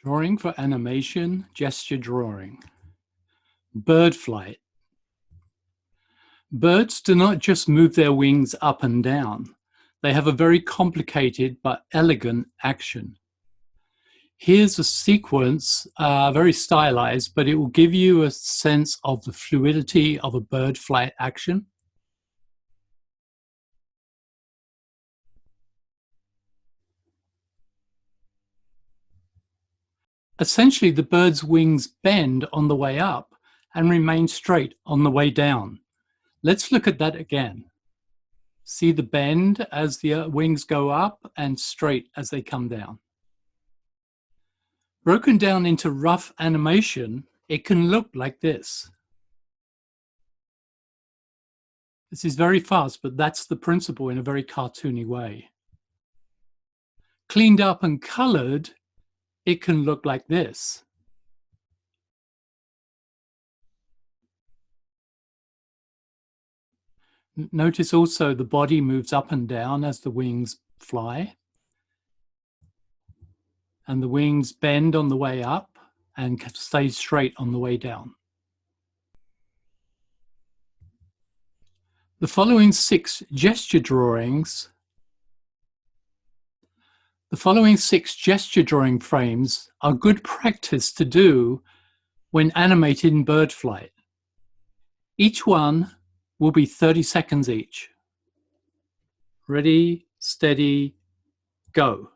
Drawing for animation, gesture drawing. Bird flight. Birds do not just move their wings up and down. They have a very complicated but elegant action. Here's a sequence, very stylized, but it will give you a sense of the fluidity of a bird flight action. Essentially, the bird's wings bend on the way up and remain straight on the way down. Let's look at that again. See the bend as the wings go up and straight as they come down. Broken down into rough animation, it can look like this. This is very fast, but that's the principle in a very cartoony way. Cleaned up and colored, it can look like this. Notice also the body moves up and down as the wings fly. And the wings bend on the way up and stay straight on the way down. The following 6 gesture drawings, frames are good practice to do when animated in bird flight. Each one will be 30 seconds each. Ready, steady, go.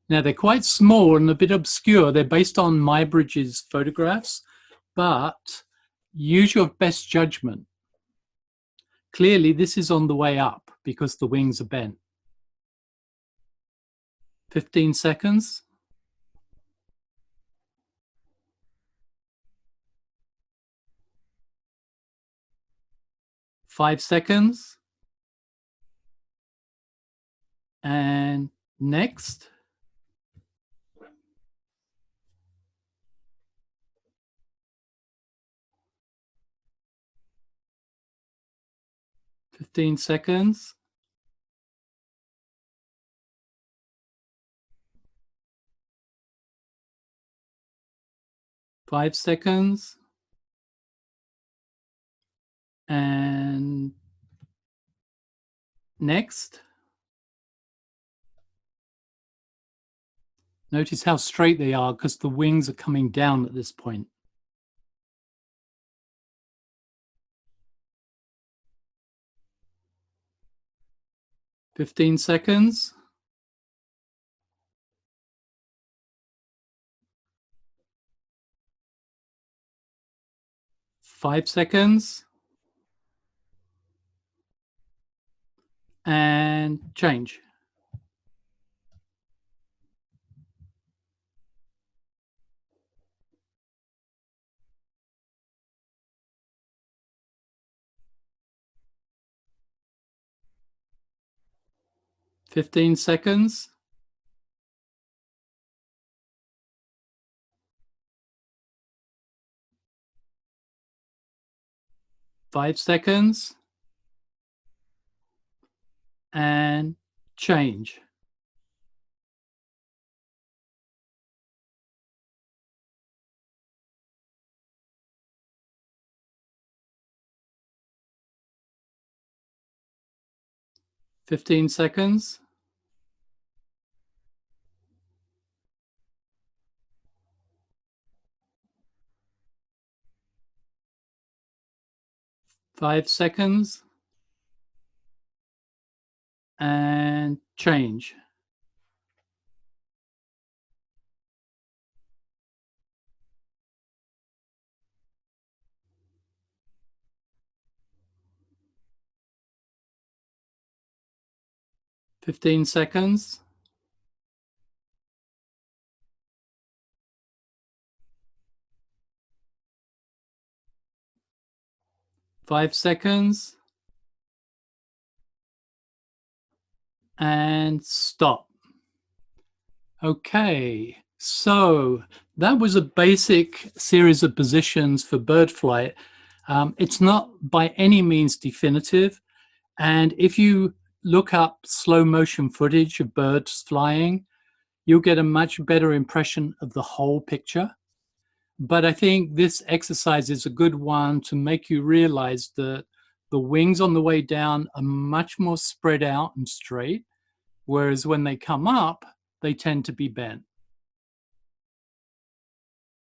Now they're quite small and a bit obscure. They're based on Muybridge's photographs, but use your best judgment. Clearly this is on the way up because the wings are bent. 15 seconds. Five seconds. And next. Fifteen seconds. Five seconds. And next. Notice how straight they are because the wings are coming down at this point. "15 seconds. Five seconds. And change. "15 seconds. Five seconds. And change. "15 seconds. Five seconds. And change. "15 seconds. Five seconds. And stop." Okay, so that was a basic series of positions for bird flight. It's not by any means definitive. And if you look up slow motion footage of birds flying, you'll get a much better impression of the whole picture. But I think this exercise is a good one to make you realize that the wings on the way down are much more spread out and straight, whereas when they come up, they tend to be bent.